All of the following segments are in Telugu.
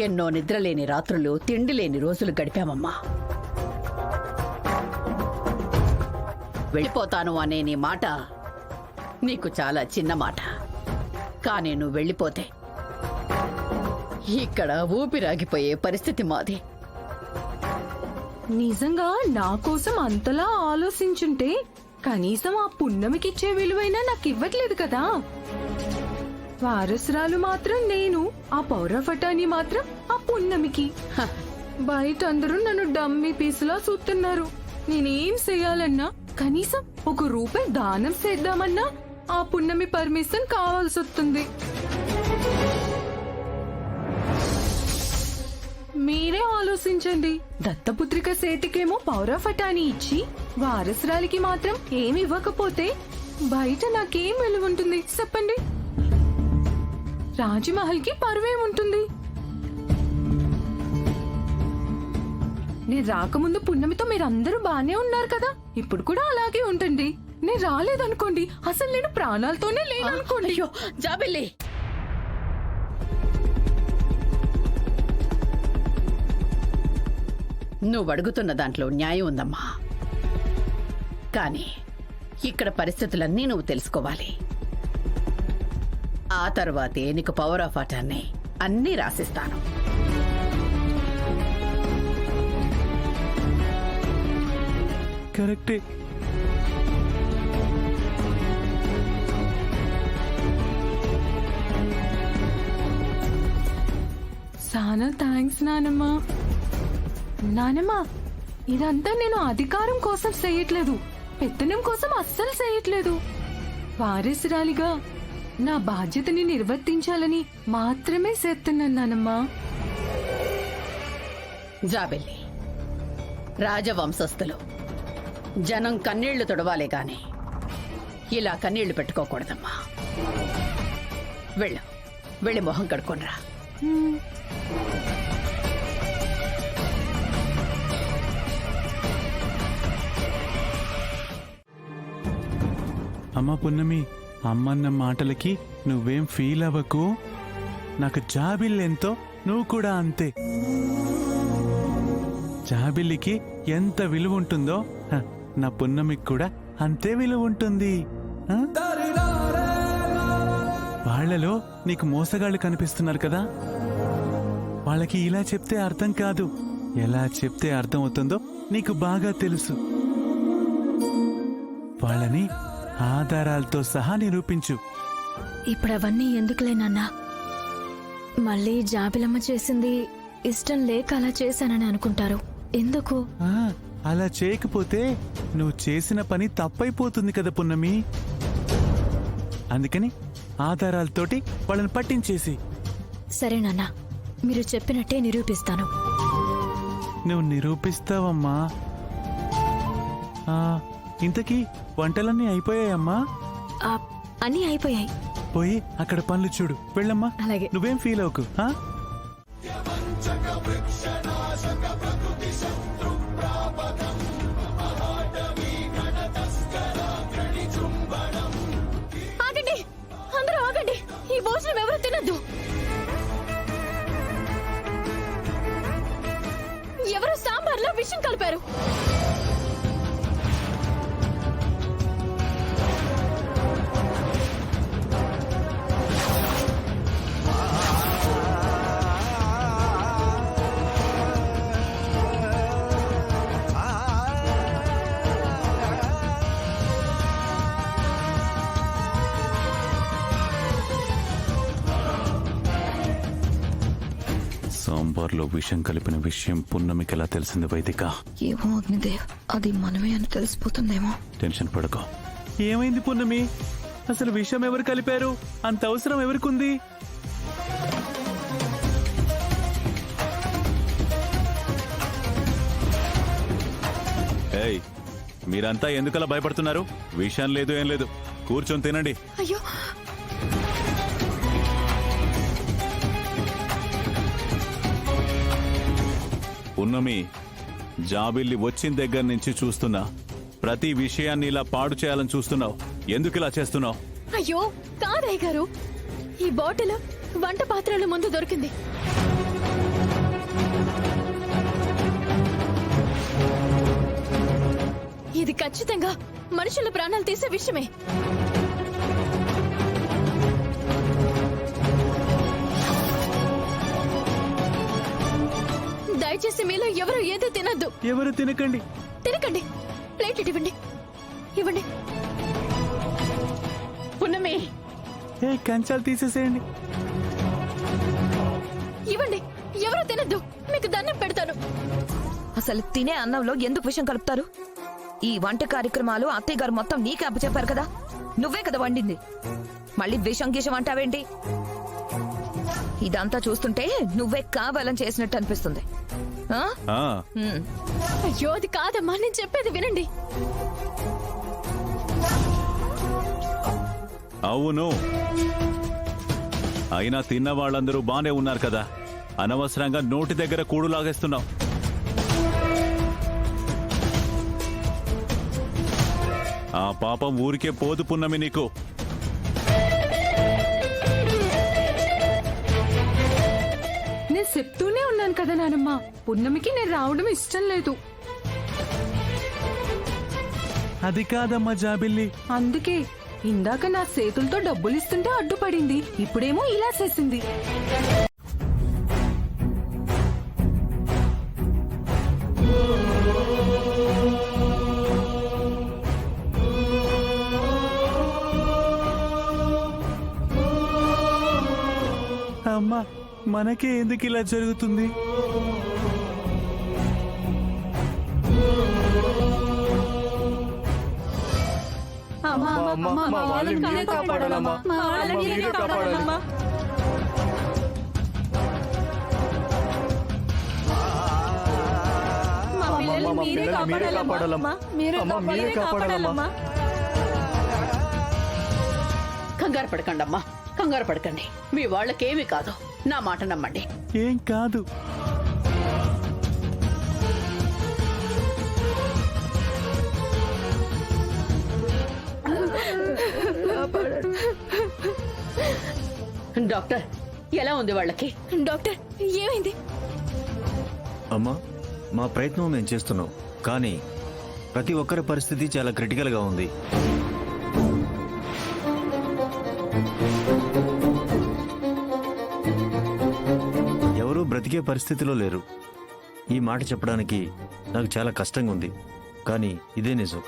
ఎన్నో నిద్రలేని రాత్రులు, తిండి లేని రోజులు గడిపామమ్మా. వెళ్ళిపోతాను అనే నీ మాట నీకు చాలా చిన్న మాట. కానీ నువ్వు వెళ్ళిపోతే ఇక్కడ ఊపిరాగిపోయే పరిస్థితి మాది. నిజంగా నా కోసం అంతలా ఆలోచించుంటే కనీసం ఆ పున్నమికిచ్చే విలువైనా నాకు ఇవ్వట్లేదు కదా. వారసురాలు మాత్రం నేను, ఆ పౌరఫటాని మాత్రం ఆ పున్నమికి. బయట అందరూ నన్ను డమ్మీ పీసులా చూస్తున్నారు. నేనేం చెయ్యాలన్నా, కనీసం ₹1 దానం చేద్దామన్నా ఆ పున్నమి పర్మిషన్ కావాల్సి వస్తుంది. మీరే ఆలోచించండి. దత్తపుత్రిక సేతికేమో పౌరఫటాని ఇచ్చి వారసురాలికి మాత్రం ఏమి ఇవ్వకపోతే బయట నాకేం విలువ ఉంటుంది చెప్పండి? రాజమహల్ కి పరువేముంటుంది? నేను రాకముందు పున్నమితో మీరందరూ బానే ఉన్నారు కదా, ఇప్పుడు కూడా అలాగే ఉంటుంది. నేను రాలేదనుకోండి, అసలు నేను ప్రాణాలతోనే లేననుకోండి. అయ్యో జాబిల్లి, నువ్వు అడుగుతున్న దాంట్లో న్యాయం ఉందమ్మా. కానీ ఇక్కడ పరిస్థితులన్నీ నువ్వు తెలుసుకోవాలి. ఆ తర్వాతే నీకు పవర్ ఆఫ్ అటార్నీ అన్నీ రాసిస్తాను. కరెక్టే. చాలా థ్యాంక్స్ నానమ్మా. నానమ్మా, ఇదంతా నేను అధికారం కోసం చేయట్లేదు, పెత్తనం కోసం అస్సలు చేయట్లేదు. వారసురాలిగా నా బాధ్యతని నిర్వర్తించాలని మాత్రమే చేస్తున్నాను నానమ్మా. జాబిల్లి, రాజవంశస్థులు జనం కన్నీళ్లు తొడవాలే గాని ఇలా కన్నీళ్లు పెట్టుకోకూడదమ్మా. వెళ్ళి మొహం కడుకోనరా. అమ్మా పున్నమి, అమ్మన్న మాటలకి నువ్వేం ఫీల్ అవ్వకు. నాకు జాబిల్లెంతో నువ్వు కూడా అంతే. జాబిల్లికి ఎంత విలువ ఉంటుందో నా పున్నమికి కూడా అంతే విలువ ఉంటుంది. వాళ్లలో నీకు మోసగాళ్ళు కనిపిస్తున్నారు కదా, వాళ్ళకి ఇలా చెప్తే అర్థం కాదు, ఎలా చెప్తే అర్థం అవుతుందో నీకు బాగా తెలుసు. వాళ్ళని ఆధారాలతో సహా నిరూపించు. ఇప్పుడు అవన్నీ ఎందుకులే నాన్నా. మళ్ళీ జాబిలమ్మ చేసింది ఇష్టం లేక అలా చేశానని అనుకుంటారు. ఎందుకు? అలా చేయకపోతే నువ్వు చేసిన పని తప్పైపోతుంది కదా పున్నమి. అందుకని ఆధారాలతోటి వాళ్ళని పట్టించేసి. సరే నాన్నా, మీరు చెప్పినట్టే నిరూపిస్తాను. నువ్వు నిరూపిస్తావమ్మా. ఇంతకీ వంటలన్నీ అయిపోయాయమ్మా? అన్నీ అయిపోయాయి. పోయి అక్కడ పనులు చూడు. వెళ్ళమ్మా. అలాగే. నువ్వేం ఫీల్ అవ్వకు. ఆగండి, అందరూ ఆగండి. ఈ భోజనం ఎవరు తినద్దు. ఎవరు సాంబార్లో విషం కలిపారు. సాంబార్లో విషం కలిపిన విషయం పున్నమికి ఎలా తెలిసింది వైదిక? ఏమో అగ్నిదేవ్, అది మనమే అని తెలిసిపోతుందేమో. టెన్షన్ పడకో. ఏమైంది పున్నమి? అసలు విషం ఎవరు కలిపారు? అంత అవసరం ఎవరికుంది? ఏయ్, మీరంతా ఎందుకలా భయపడుతున్నారు? విషయం లేదు, ఏం లేదు. కూర్చొని తినండి. అయ్యో, పున్నమి, జాబిల్లి వచ్చిన దగ్గర నుంచి చూస్తున్నా. ప్రతి విషయాన్ని ఇలా పాడు చేయాలని చూస్తున్నావు. ఎందుకు ఇలా చేస్తున్నావు? అయ్యో కాదయ్య గారు, ఈ బాటిల్ వంట పాత్రల ముందు దొరికింది. ఇది ఖచ్చితంగా మనుషుల ప్రాణాలు తీసే విషయమే. దయచేసి మీలో ఎవరు ఏదో తినద్దు. ఎవరు తినకండి. తినకండి. ప్లేట్ ఇటు ఇవ్వండి. ఇవ్వండి. పున్నమి, ఏ కంచాలు తీసేసేయండి. ఇవ్వండి. ఎవరు తినద్దు. మీకు దండం పెడతాను. అసలు తినే అన్నంలో ఎందుకు విషం కలుపుతారు? ఈ వంట కార్యక్రమాలు అత్తయ్య గారు మొత్తం నీకే అప్పచెప్పారు కదా, నువ్వే కదా వండింది. మళ్ళీ విషం గీషం అంటావేంటి? ఇదంతా చూస్తుంటే నువ్వే కావాలని చేసినట్టు అనిపిస్తుంది. ఆ? ఆ, అయ్యో అది కాదమ్మా, నేను చెప్పేది వినండి. అవును. అయినా తిన్న వాళ్ళందరూ బానే ఉన్నారు కదా, అనవసరంగా నోటి దగ్గర కూడు లాగేస్తున్నావు. ఆ పాపం ఊరికే పోదు పున్నమి నీకు. నేను చెప్తూనే ఉన్నాను కదా నానమ్మ, పున్నమికి నేను రావడం ఇష్టం లేదు. అది కాదమ్మా జాబిల్లి. అందుకే ఇందాక నా చేతులతో డబ్బులు ఇస్తుంటే అడ్డుపడింది, ఇప్పుడేమో ఇలా చేసింది. అమ్మా, మనకే ఎందుకు ఇలా జరుగుతుంది? కంగారు పడకండమ్మా, కంగారు పడకండి. మీ వాళ్ళకేమీ కాదు, నా మాట నమ్మండి. ఏం కాదు. డాక్టర్, ఎలా ఉంది వాళ్ళకి? డాక్టర్, ఏమైంది? అమ్మా, మా ప్రయత్నం మేము చేస్తున్నాం, కానీ ప్రతి ఒక్కరి పరిస్థితి చాలా క్రిటికల్గా ఉంది. ఎవరూ బ్రతికే పరిస్థితిలో లేరు. ఈ మాట చెప్పడానికి నాకు చాలా కష్టంగా ఉంది, కానీ ఇదే నిజం.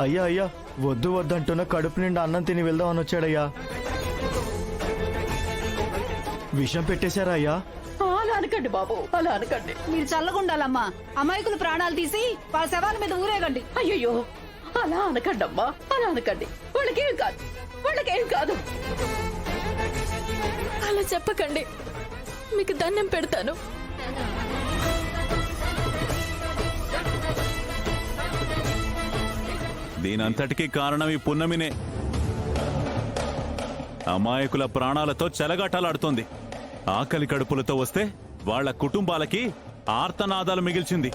అయ్యా అయ్యా, వద్దు వద్దంటున్న కడుపు నిండా అన్నం తిని వెళ్దామని వచ్చాడయ్యా. విషం పెట్టేశారా అయ్యా? అలా అనకండి బాబు, అలా అనకండి. మీరు చల్లగుండాలమ్మా. అమాయకుల ప్రాణాలు తీసి వాళ్ళ శవాల మీద ఊరేగండి. అయ్యయ్యో, అలా అనకండి అమ్మా, అలా అనకండి. వాళ్ళకేం కాదు, వాళ్ళకేం కాదు. అలా చెప్పకండి, మీకు దండం పెడతాను. దీనంతటికీ కారణం ఈ పున్నమినే. అమాయకుల ప్రాణాలతో చెలగాటలాడుతోంది. ఆకలి కడుపులతో వస్తే వాళ్ళ కుటుంబాలకి ఆర్తనాదాలు మిగిల్చింది.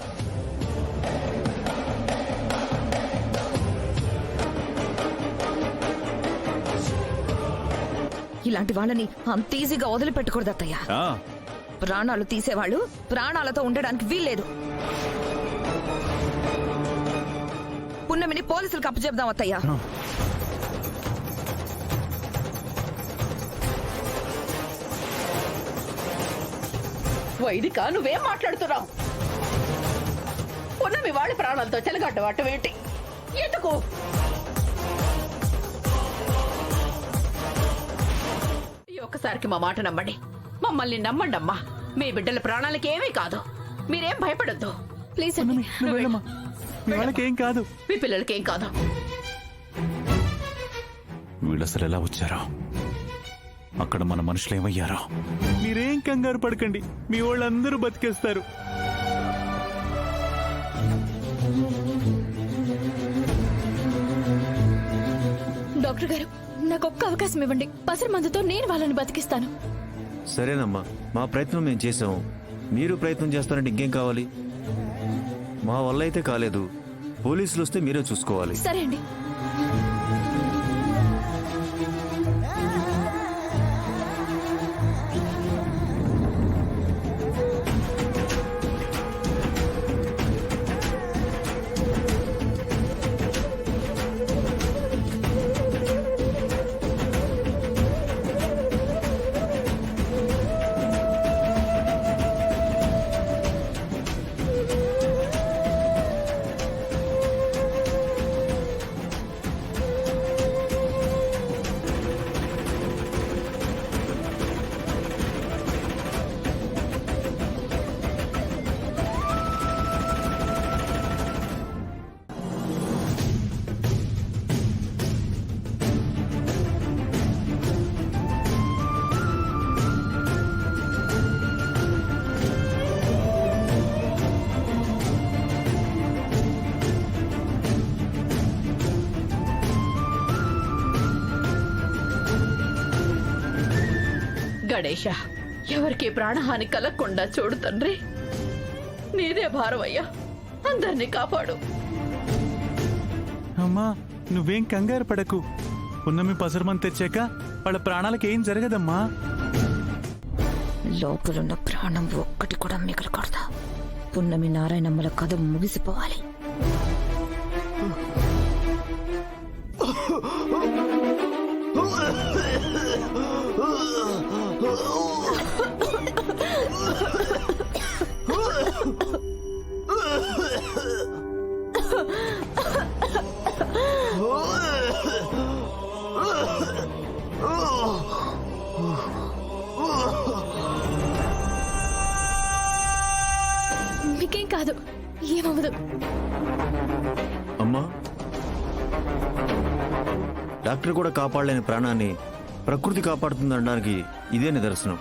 ఇలాంటి వాళ్ళని అంత ఈజీగా వదిలిపెట్టకూడదు అత్తయ్య. ఆ, ప్రాణాలు తీసేవాళ్ళు ప్రాణాలతో ఉండడానికి వీల్లేదు. పున్నమిని పోలీసులకు అప్పచెప్దాం అత్తయ్య. వైదిక, నువ్వేం మాట్లాడుతున్నావు? పున్నమి వాళ్ళ ప్రాణాలతో చెలగడ్డవాటం ఏంటి? ఎందుకు? ఒక్కసారికి మా మాట నమ్మండి, మమ్మల్ని నమ్మండి అమ్మా. మీ బిడ్డల ప్రాణాలకి ఏమీ కాదు, మీరేం భయపడొద్దు. ప్లీజ్ అండి. నువ్వు వెళ్ళమ్మా. మీ వాళ్ళకేం కాదు. మీ పిల్లలకేం కాదు. వీళ్ళు అసలు ఎలా వచ్చారో, అక్కడ మన మనుషులు ఏమయ్యారో. మీరేం కంగారు పడకండి, మీ వాళ్ళందరూ బతికేస్తారు. డాక్టర్ గారు, నాకు ఒక్క అవకాశం ఇవ్వండి. పసరు మందుతో నేను వాళ్ళని బతికిస్తాను. సరేనమ్మా, మా ప్రయత్నం మేము చేసాము, మీరు ప్రయత్నం చేస్తారంటే ఇంకేం కావాలి? మా వల్ల అయితే కాలేదు. పోలీసులు వస్తే మీరే చూసుకోవాలి. సరే అండి. గణేష, ఎవరికి ప్రాణహాని కలగకుండా చూడు తండ్రి. నీదే భారమయ్యా, అందరినీ కాపాడు. అమ్మా నువ్వేం కంగారు పడకు. పున్నమి పసరమని తెచ్చాక వాళ్ళ ప్రాణాలకు ఏం జరగదమ్మా. లోపలున్న ప్రాణం ఒక్కటి కూడా మిగలకూడదు. పున్నమి నారాయణమ్మల కథ ముగిసిపోవాలి. మీకేం కాదు, ఏమవ్వదు. అమ్మా, డాక్టర్ కూడా కాపాడలేని ప్రాణాన్ని ప్రకృతి కాపాడుతుందనడానికి ఇదే నిదర్శనం.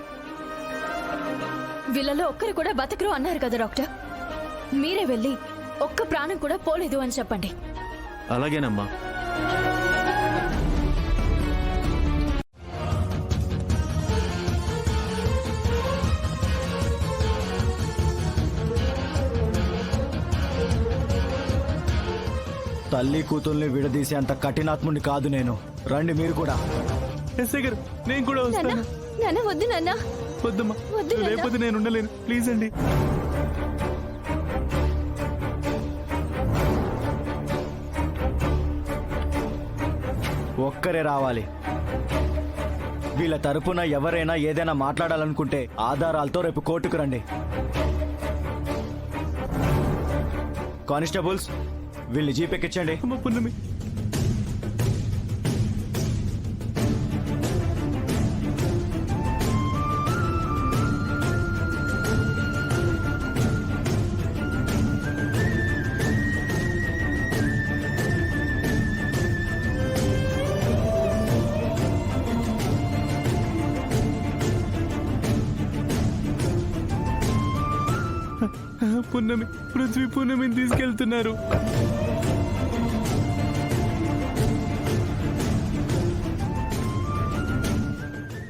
వీళ్ళలో ఒక్కరు కూడా బతకరు అన్నారు కదా డాక్టర్. మీరే వెళ్ళి ఒక్క ప్రాణం కూడా పోలేదు అని చెప్పండి. అలాగేనమ్మా. తల్లి కూతుల్ని విడదీసే అంత కఠినాత్ముని కాదు నేను. రండి మీరు కూడా. ఎస్ఐ గారు నేను కూడా వస్తాను. నాన్న వద్దు నాన్న. వద్దమ్మా, వద్దు నాన్న. లేకపోతే నేను ఉండలేను. ప్లీజ్ అండి. ఒక్కరే రావాలి. వీళ్ళ తరపున ఎవరైనా ఏదైనా మాట్లాడాలనుకుంటే ఆధారాలతో రేపు కోర్టుకు రండి. కానిస్టేబుల్స్, వీళ్ళని జీప్ ఎక్కించండి. అమ్మ పున్నమి, పున్నమి, పృథ్వీ పున్నమిని తీసుకెళ్తున్నారు.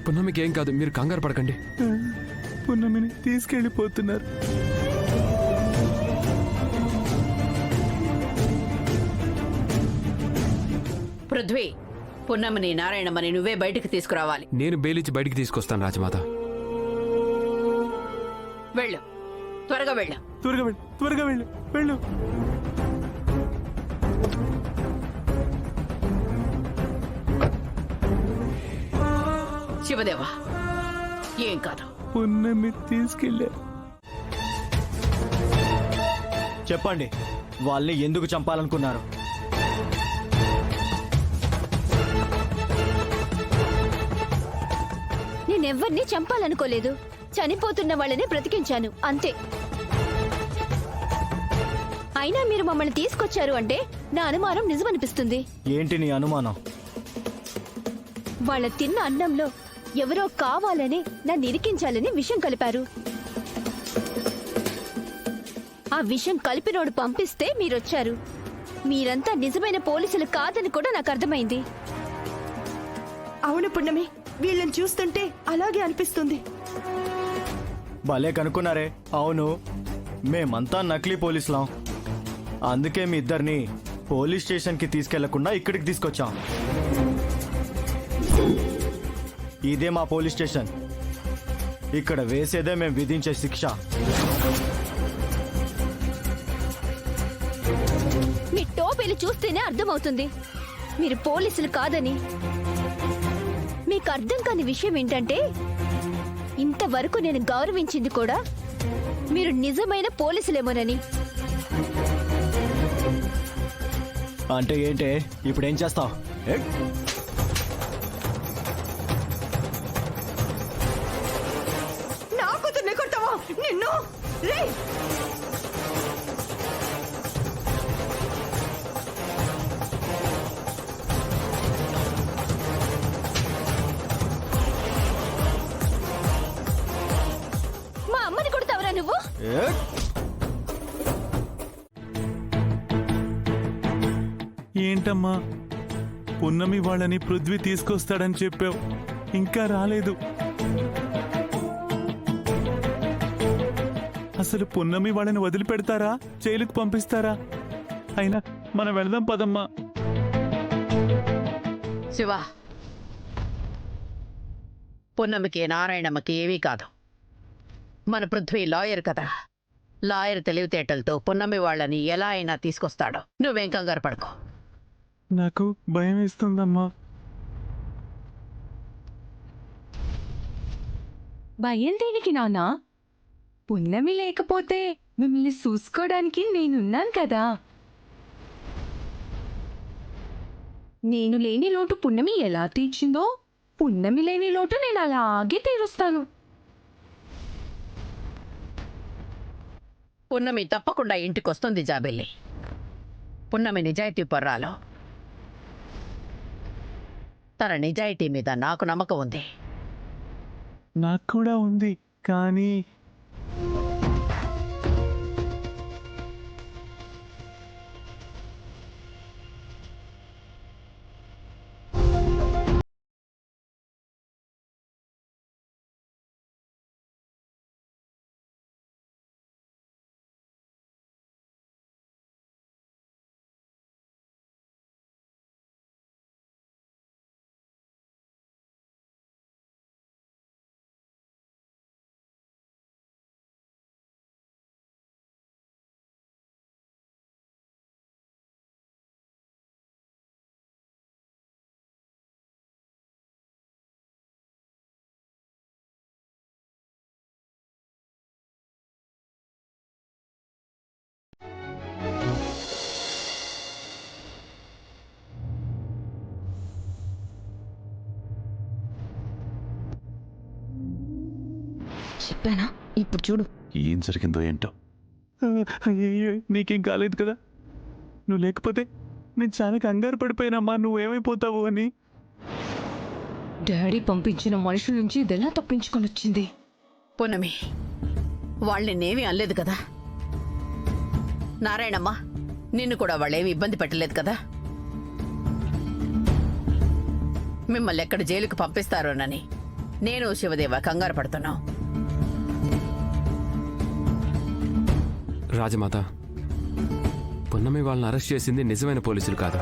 పున్నమికి ఏం కాదు, మీరు కంగారు పడకండి. పున్నమిని తీసుకెళ్లిపోతున్నారు. పృథ్వీ, పున్నమిని నారాయణమ్మని నువ్వే బయటకు తీసుకురావాలి. నేను బెయిలిచ్చి బయటికి తీసుకొస్తాను రాజమాత. వెళ్ళు, త్వరగా వెళ్ళు. త్వరగా వెళ్ళు, త్వరగా వెళ్ళు, వెళ్ళు. శివదేవా, ఏం కాదు. పున్నమి తీసుకెళ్ళారు. చెప్పండి, వాళ్ళని ఎందుకు చంపాలనుకున్నారు? నేనెవ్వరిని చంపాలనుకోలేదు. చనిపోతున్న వాళ్ళని బ్రతికించాను అంతే. అయినా మీరు మమ్మల్ని తీసుకొచ్చారు అంటే నా అనుమానం నిజమనిపిస్తుంది. ఏంటి నీ అనుమానం? వాళ్ళ తిన్న అన్నంలో ఎవరో కావాలని నన్ను ఇరికించాలని విషం కలిపారు. ఆ విషం కలిపినోడు పంపిస్తే మీరొచ్చారు. మీరంతా నిజమైన పోలీసులు కాదని కూడా నాకు అర్థమైంది. అవును పున్నమి, వీళ్ళని చూస్తుంటే అలాగే అనిపిస్తుంది. భలే కనుక్కున్నారే. అవును, మేమంతా నకిలీ పోలీసులం. అందుకే మీ ఇద్దరిని పోలీస్ స్టేషన్కి తీసుకెళ్లకుండా ఇక్కడికి తీసుకొచ్చాం. ఇదే మా పోలీస్ స్టేషన్. ఇక్కడ వేసేదే మేము విధించే శిక్ష. మీ టోపీలు చూస్తేనే అర్థమవుతుంది మీరు పోలీసులు కాదని. మీకు అర్థం కాని విషయం ఏంటంటే ఇంతవరకు నేను గౌరవించింది కూడా మీరు నిజమైన పోలీసులేమోనని. అంటే ఏంటే ఇప్పుడు ఏం చేస్తావు? నా కూతుర్ని కొట్టావా నిన్ను? రేయ్! మా అమ్మని కొడతావరా నువ్వు? ఏంటమ్మా, పున్నమి వాళ్ళని పృథ్వీ తీసుకొస్తాడని చెప్పావు, ఇంకా రాలేదు. అసలు పున్నమి వాళ్ళని వదిలిపెడతారా, జైలుకు పంపిస్తారా? అయినా మనం వెళదాం పదమ్మా. శివ, పున్నమికి నారాయణమ్మకి ఏమీ కాదు. మన పృథ్వీ లాయర్ కదా, లాయర్ తెలివితేటలతో పున్నమి వాళ్ళని ఎలా అయినా తీసుకొస్తాడు. నువ్వేం కంగారు పడుకో. నాకు భయం వేస్తుందమ్మా. భయం దేనికి నాన్నా? పున్నమి లేకపోతే మిమ్మల్ని చూసుకోవడానికి నేనున్నాను కదా. నేను లేని లోటు పున్నమి ఎలా తీర్చిందో పున్నమి లేని లోటు నేను అలాగే తీరుస్తాను. పున్నమి తప్పకుండా ఇంటికి వస్తుంది జాబిల్లి. పున్నమి నిజాయితీ పర్రాలు. తన నిజాయితీ మీద నాకు నమ్మకం ఉంది. నాకు కూడా ఉంది, కానీ చెప్పానా? ఇప్పుడు చూడు. ఏం జరిగిందో ఏంటో. అయ్యయ్యో, నీకేం కాలేదు కదా? నువ్వు లేకపోతే నేను చాలా కంగారు పడిపోయినమ్మా, నువ్వేమైపోతావు అని. డాడీ పంపించిన మనుషుల నుంచి ఇదెలా తప్పించుకొని వచ్చింది? పున్నమి వాళ్ళని నేమీ అనలేదు కదా? నారాయణమ్మ, నిన్ను కూడా వాళ్ళేమి ఇబ్బంది పెట్టలేదు కదా? మిమ్మల్ని ఎక్కడ జైలుకు పంపిస్తారోనని నేను శివదేవ కంగారు పడుతున్నావు. రాజమాత, పున్నమి వాళ్ళని అరెస్ట్ చేసింది నిజమైన పోలీసులు కాదు.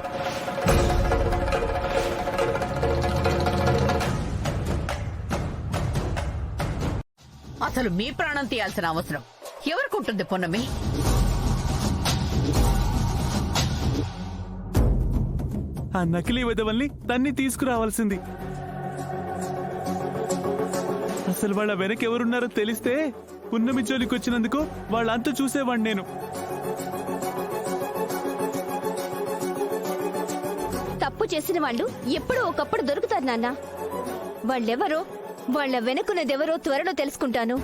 అసలు మీ ప్రాణం తీయాల్సిన అవసరం ఎవరికుంటుంది పున్నమి? ఆ నకిలీ విధవల్ని తన్ని తీసుకురావాల్సింది. అసలు వాళ్ళ వెనక ఎవరున్నారో తెలిస్తే పున్నమి జోలికి వచ్చినందుకు వాళ్ళంతా చూసేవాడిని నేను. తప్పు చేసిన వాళ్ళు ఎప్పుడో ఒకప్పుడు దొరుకుతారు నాన్న. వాళ్ళెవరో, వాళ్ళ వెనుకున్నదెవరో త్వరలో తెలుసుకుంటాను.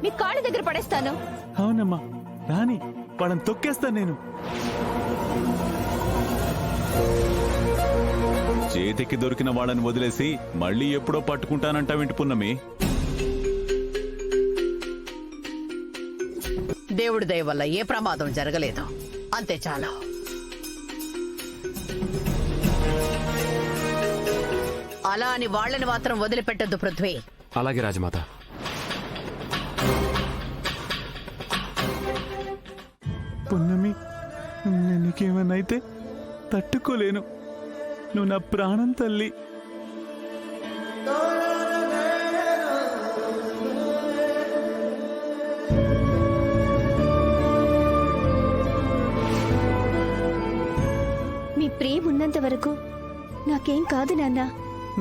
మీ కాళ్ళ దగ్గర పడేస్తాను. అవునమ్మా, రాని వాళ్ళని తొక్కేస్తాను నేను. చేతికి దొరికిన వాళ్ళని వదిలేసి మళ్ళీ ఎప్పుడో పట్టుకుంటానంటావేంటి పున్నమి? దేవుడి దయ వల్ల ఏ ప్రమాదం జరగలేదు, అంతే చాలు. అలా అని వాళ్ళని మాత్రం వదిలిపెట్టద్దు పృథ్వీ. అలాగే రాజమాత. పున్నమి నీకేమన్నా అయితే తట్టుకోలేను. నువ్వు నా ప్రాణం తల్లి. మీ ప్రేమ ఉన్నంత వరకు నాకేం కాదు నాన్న.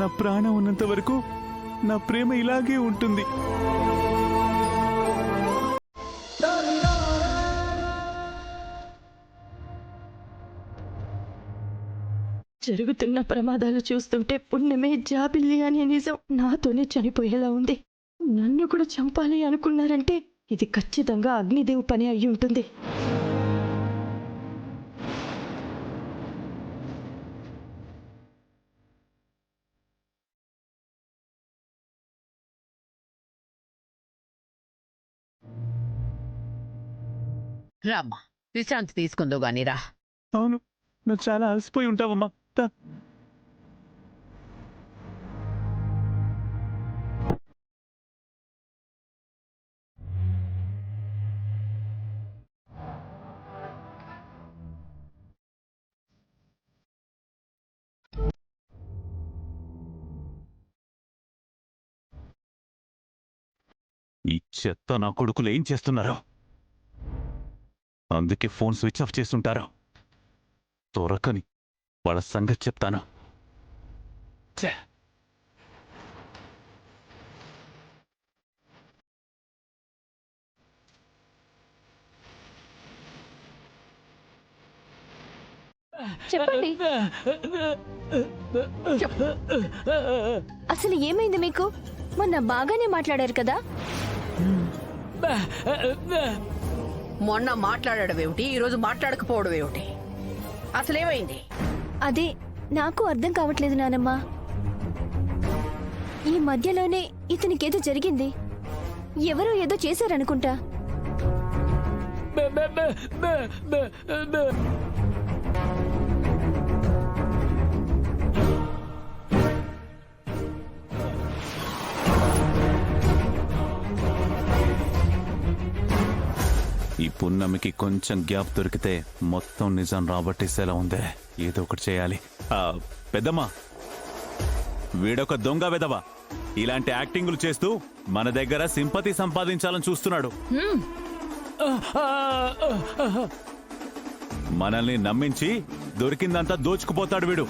నా ప్రాణం ఉన్నంత వరకు నా ప్రేమ ఇలాగే ఉంటుంది. జరుగుతున్న ప్రమాదాలు చూస్తుంటే పుణ్యమే జాబిల్లి అనే నిజం నాతోనే చనిపోయేలా ఉంది. నన్ను కూడా చంపాలి అనుకున్నారంటే ఇది ఖచ్చితంగా అగ్నిదేవ్ పని అయి ఉంటుంది. రామ్మా, విశ్రాంతి తీసుకుందో గాని రా. అవును, నువ్వు చాలా అలసిపోయి ఉంటావమ్మా. దా. ఈ చెత్త నా కొడుకులు ఏం చేస్తున్నారు? అందుకే ఫోన్ స్విచ్ ఆఫ్ చేస్తుంటారు. దొరకని వాళ్ళ సంగతి చెప్తాను. ఛే! చెప్పండి, అసలు ఏమైంది మీకు? మొన్న బాగానే మాట్లాడారు కదా. మొన్న మాట్లాడడం ఏమిటి, ఈరోజు మాట్లాడకపోవడం ఏమిటి? అసలేమైంది? అదే నాకు అర్థం కావట్లేదు నానమ్మ. ఈ మధ్యలోనే ఇతనికేదో జరిగింది. ఎవరో ఏదో చేశారనుకుంటా. ఈ పున్నమికి కొంచెం గ్యాప్ దొరికితే మొత్తం నిజం రాబట్టేసేలా ఉందే. ఏదో ఒకటి చేయాలి. పెద్దమ్మా, వీడొక దొంగ వెదవా. ఇలాంటి యాక్టింగులు చేస్తూ మన దగ్గర సింపతి సంపాదించాలని చూస్తున్నాడు. మనల్ని నమ్మించి దొరికిందంతా దోచుకుపోతాడు వీడు.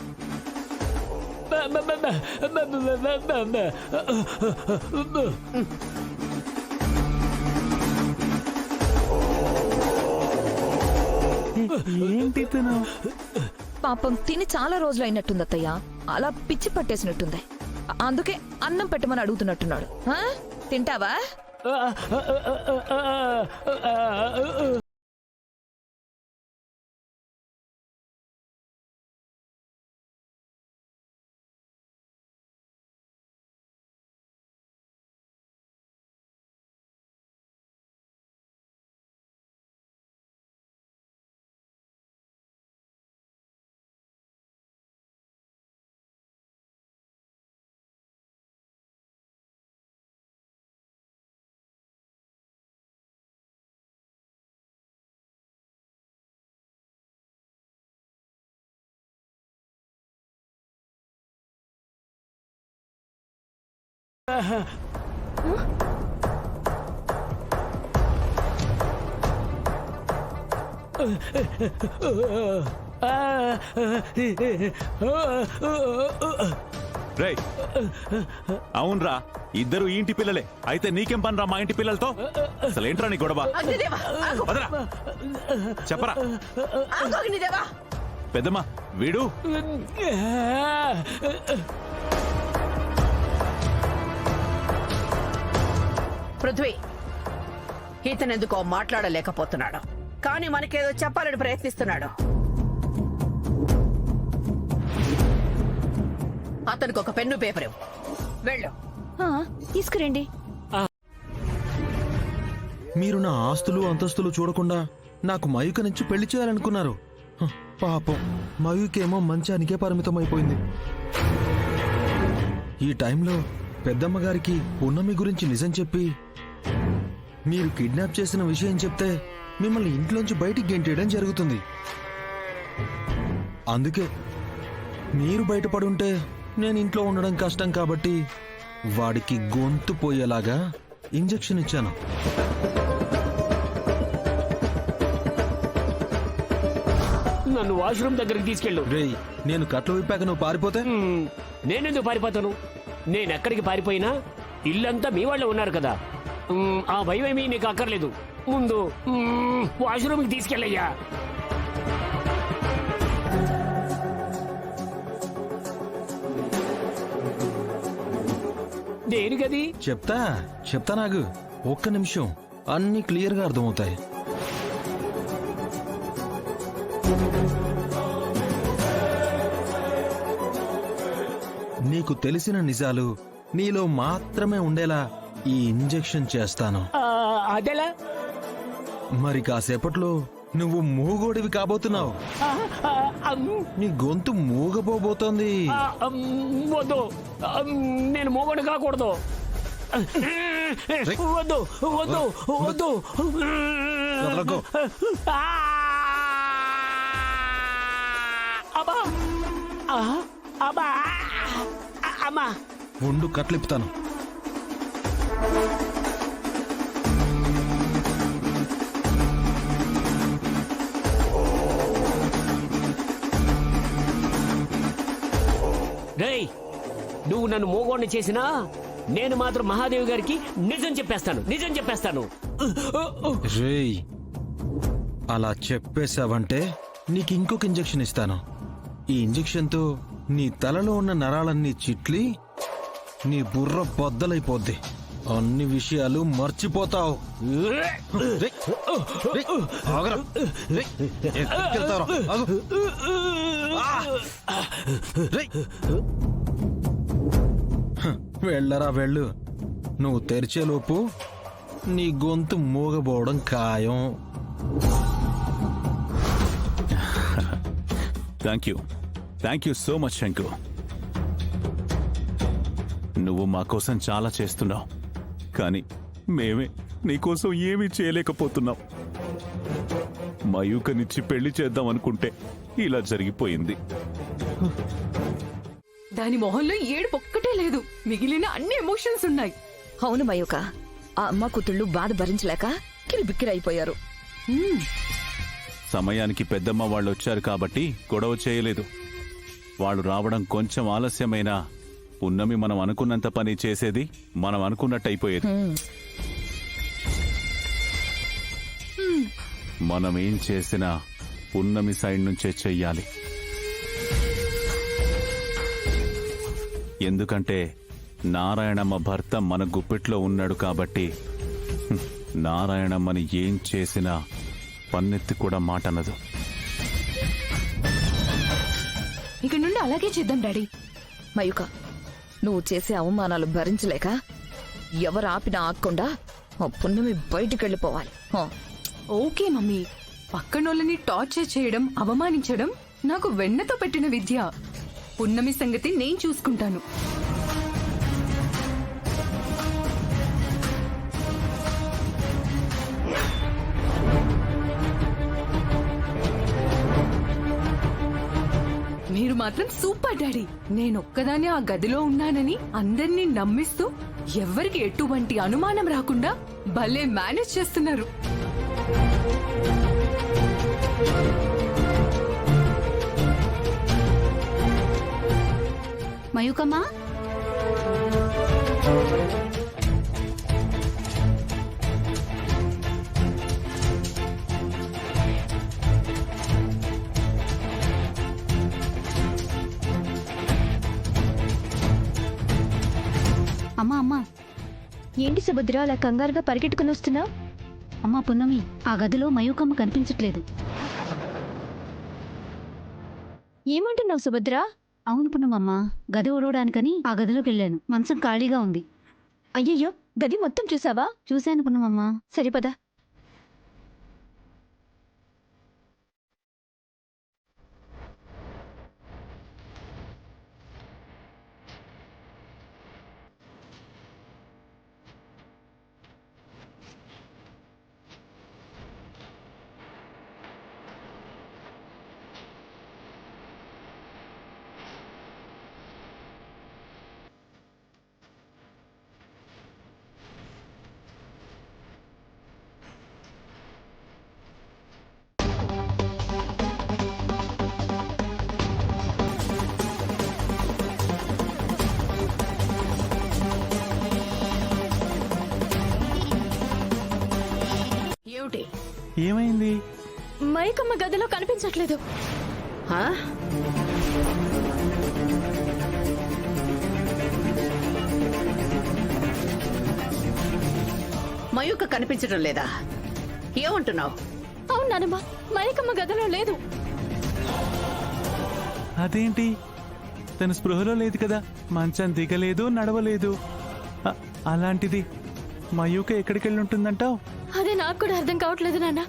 ఏంటి తను? పాపం తిని చాలా రోజులు అయినట్టుంది అత్తయ్య. అలా పిచ్చి పట్టేసినట్టుంది. అందుకే అన్నం పెట్టమని అడుగుతున్నట్టున్నాడు. ఆ? తింటావా? రేయ్, అవునరా, ఇద్దరు ఈ ఇంటి పిల్లలే. అయితే నీకేం పనిరా మా ఇంటి పిల్లలతో? అసలేంట్రా నీ గొడవ? వదరా, చెప్పరా. పెద్దమ్మా, వీడు పృథ్వీ, ఇతనెందుకో మాట్లాడలేకపోతున్నాడు, కానీ మనకేదో చెప్పాలని ప్రయత్నిస్తున్నాడు. అతనికి ఒక పెన్ను పేపర్ ఇవ్వు. వెళ్ళు. తీసుకురండి. మీరు నా ఆస్తులు అంతస్తులు చూడకుండా నాకు మయూక నుంచి పెళ్లి చేయాలనుకున్నారు. పాపం మయూకేమో మంచానికే పరిమితం అయిపోయింది. ఈ టైంలో పెద్దమ్మ గారికి పున్నమి గురించి నిజం చెప్పి మీరు కిడ్నాప్ చేసిన విషయం చెప్తే మిమ్మల్ని ఇంట్లోంచి బయటికి గెంటేయడం జరుగుతుంది. అందుకే మీరు బయటపడుంటే నేను ఇంట్లో ఉండడం కష్టం కాబట్టి వాడికి గొంతు పోయేలాగా ఇంజెక్షన్ ఇచ్చాను. నన్ను వాష్రూమ్ దగ్గరికి తీసుకెళ్ళు. రేయ్, నేను కట్లు విప్పాక నువ్వు పారిపోతే నేనెందుకు పారిపోతాను? నేనెక్కడికి పారిపోయినా ఇల్లంతా మీ వాళ్ళే ఉన్నారు కదా. ఆ భయమేమీ నీకు అక్కర్లేదు. ముందు వాష్రూమ్కి తీసుకెళ్ళయ్యా. దేనికది? చెప్తా నాకు ఒక్క నిమిషం, అన్ని క్లియర్గా అర్థమవుతాయి. నీకు తెలిసిన నిజాలు నీలో మాత్రమే ఉండేలా ఈ ఇంజెక్షన్ చేస్తాను. అదెలా? మరి కాసేపట్లో నువ్వు మూగోడివి కాబోతున్నావు. నీ గొంతు మూగపోబోతోంది. వద్దు, నేను మూగోడు కాకూడదు. వద్దు వద్దు వద్దు. అబ్బా అబ్బా అమ్మా. ఉండు, కట్లిపుతాను. రేయ్, నువ్వు నన్ను మూగోడిని చేసినా నేను మాత్రం మహాదేవి గారికి నిజం చెప్పేస్తాను. రేయ్, అలా చెప్పేశావంటే నీకు ఇంకొక ఇంజెక్షన్ ఇస్తాను. ఈ ఇంజెక్షన్తో నీ తలలో ఉన్న నరాలన్నీ చిట్లి నీ బుర్ర బద్దలైపోద్ది. అన్ని విషయాలు మర్చిపోతావు. వెళ్ళరా వెళ్ళు. నువ్వు తెరిచేలోపు నీ గొంతు మూగబోవడం ఖాయం. థ్యాంక్ యూ సో మచ్ శంకు. నువ్వు మా కోసం చాలా చేస్తున్నావు, కానీ మేమే నీకోసం ఏమీ చేయలేకపోతున్నాం. మయూకనిచ్చి పెళ్లి చేద్దాం అనుకుంటే ఇలా జరిగిపోయింది. దాని మొహంలో ఏడుపు ఒక్కటే లేదు, మిగిలిన అన్ని ఎమోషన్స్ ఉన్నాయి. అవును మయూక, ఆ అమ్మ కూతుళ్ళు బాధ భరించలేక కిరిబిక్కిరైపోయారు. సమయానికి పెద్దమ్మ వాళ్ళు వచ్చారు కాబట్టి గొడవ చేయలేదు. వాళ్ళు రావడం కొంచెం ఆలస్యమైనా పున్నమి మనం అనుకున్నంత పని చేసేది, మనం అనుకున్నట్టు అయిపోయేది. మనం ఏం చేసినా పున్నమి సైడ్ నుంచే చెయ్యాలి. ఎందుకంటే నారాయణమ్మ భర్త మన గుప్పిట్లో ఉన్నాడు కాబట్టి నారాయణమ్మని ఏం చేసినా పన్నెత్తి కూడా మాటనదు. ఇక నుండి అలాగే చేద్దాం డాడీ. మయూక, నువ్వు చేసే అవమానాలు భరించలేక ఎవరు ఆపినా ఆగకుండా ఆ పున్నమి బయటికెళ్ళిపోవాలి. ఓకే మమ్మీ, పక్కనోళ్ళని టార్చర్ చేయడం, అవమానించడం నాకు వెన్నతో పెట్టిన విద్య. పున్నమి సంగతి నేను చూసుకుంటాను. మీరు మాత్రం సూపర్ డాడీ. నేనొక్కదానే ఆ గదిలో ఉన్నానని అందరినీ నమ్మిస్తూ ఎవరికి ఎటువంటి అనుమానం రాకుండా భలే మేనేజ్ చేస్తున్నారు. మయూకమ్మా, అమ్మా అమ్మా, ఏంటి సుభద్ర అలా కంగారుగా పరిగెట్టుకుని వస్తున్నావు? అమ్మా పున్నమి, ఆ గదిలో మయూకమ్మ కనిపించట్లేదు. ఏమంటున్నావు సుభద్ర? అవును పున్నమమ్మ, గది ఊడవడానికని ఆ గదిలోకి వెళ్ళాను. మంచం ఖాళీగా ఉంది. అయ్యయ్యో, గది మొత్తం చూసావా? చూశాను పున్నమమ్మ. సరిపదా. ఏమిటి? ఏమైంది? మైకమ్మ గదిలో కనిపించట్లేదు. ఆ? మయూక కనిపించడం లేదా? ఏమంటున్నావు? అవును నానమ్మ, మైకమ్మ గదిలో లేదు. అదేంటి? తన స్పృహలో లేదు కదా, మంచం దిగలేదు, నడవలేదు. అలాంటిది మయూక ఎక్కడికి వెళ్ళి ఉంటుందంటావు? అదే నాకు కూడా అర్థం కావట్లేదు నాన్న.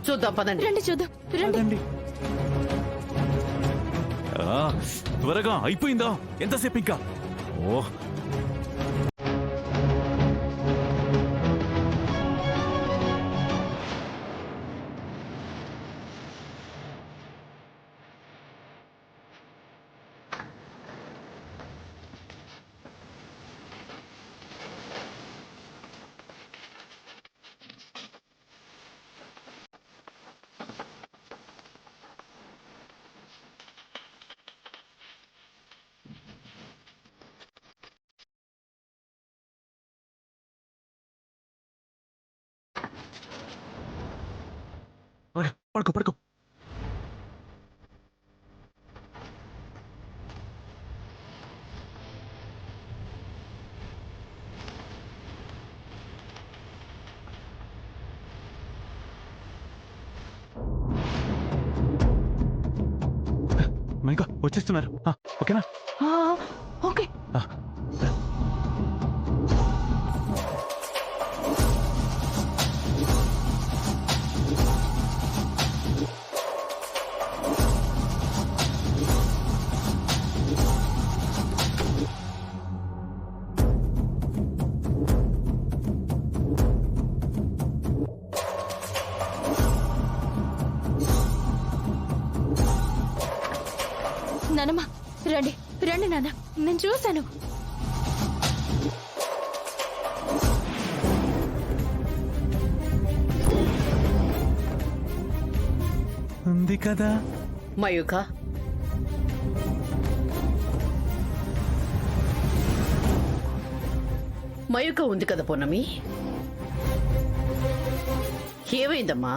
చూద్దాం పదండి. రండి చూద్దాం, రండి. రండి. త్వరగా అయిపోయిందా? ఎంతసేపు ఇంకా? ఓ పడుకో పడుకో. ఇంకా వచ్చేస్తున్నారు. ఓకేనా? ఓకే. నానమ్మ రండి, రండి నాన్న, నేను చూశాను. ఉంది కదా మయూక, మయూక ఉంది కదా పూనమి? ఏమైందమ్మా?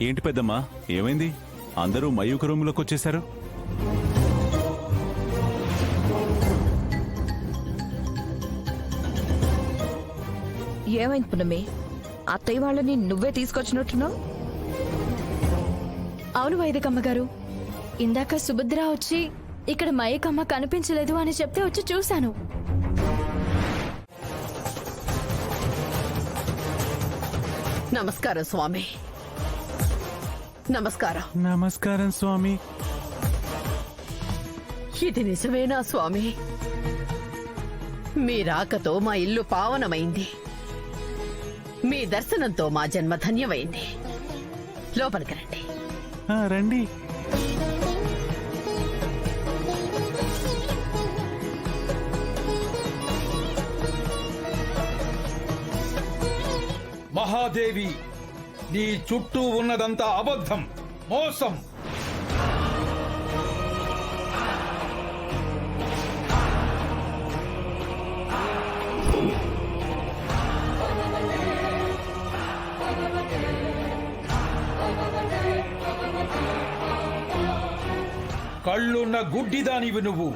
ఏంటి పెద్దమ్మా, ఏమైంది? అందరూ మయూక రూమ్లోకి వచ్చేశారు. ఏమైంది పున్నమి? అత్తయ్య వాళ్ళని నువ్వే తీసుకొచ్చినట్టున్నావు. అవును వైదికమ్మ గారు, ఇందాక సుభద్ర వచ్చి ఇక్కడ మైకమ్మ కనిపించలేదు అని చెప్తే వచ్చి చూశాను. నమస్కారం స్వామి. నమస్కారం. నమస్కారం స్వామి. ఇది నిజమేనా స్వామి? మీ రాకతో మా ఇల్లు పావనమైంది. మీ దర్శనంతో మా జన్మ ధన్యమైంది. లోపలికి రండి. రండి. మహాదేవి, నీ చుట్టూ ఉన్నదంతా అబద్ధం, మోసం. కళ్ళున్న గుడ్డిదానివి నువ్వు.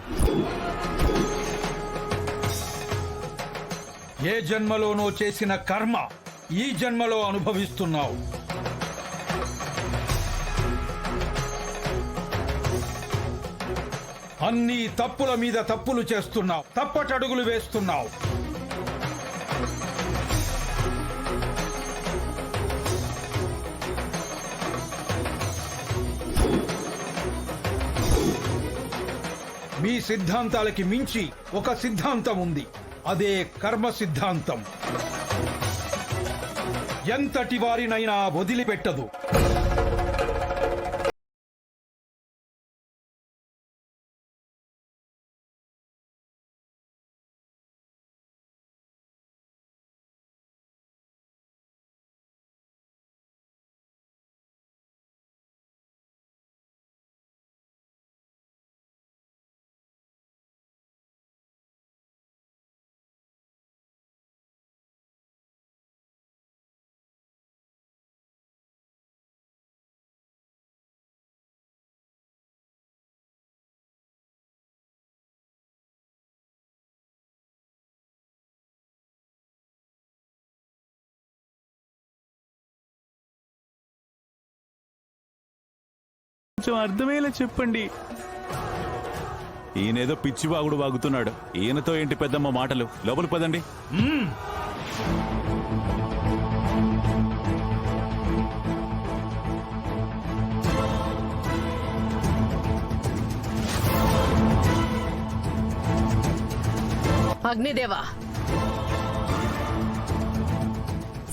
ఏ జన్మలోనో చేసిన కర్మ ఈ జన్మలో అనుభవిస్తున్నావు. అన్ని తప్పుల మీద తప్పులు చేస్తున్నావు, తప్పటడుగులు వేస్తున్నావు. మీ సిద్ధాంతాలకి మించి ఒక సిద్ధాంతం ఉంది, అదే కర్మ సిద్ధాంతం. ఎంతటి వారినైనా వదిలిపెట్టదు. కొంచెం అర్థమయ్యేలా చెప్పండి. ఈయనేదో పిచ్చి వాగుడు వాగుతున్నాడు. ఈయనతో ఏంటి పెద్దమ్మ మాటలు? లోపలికి పదండి. అగ్నిదేవా,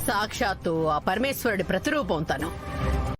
సాక్షాత్తు ఆ పరమేశ్వరుడి ప్రతిరూపం తను.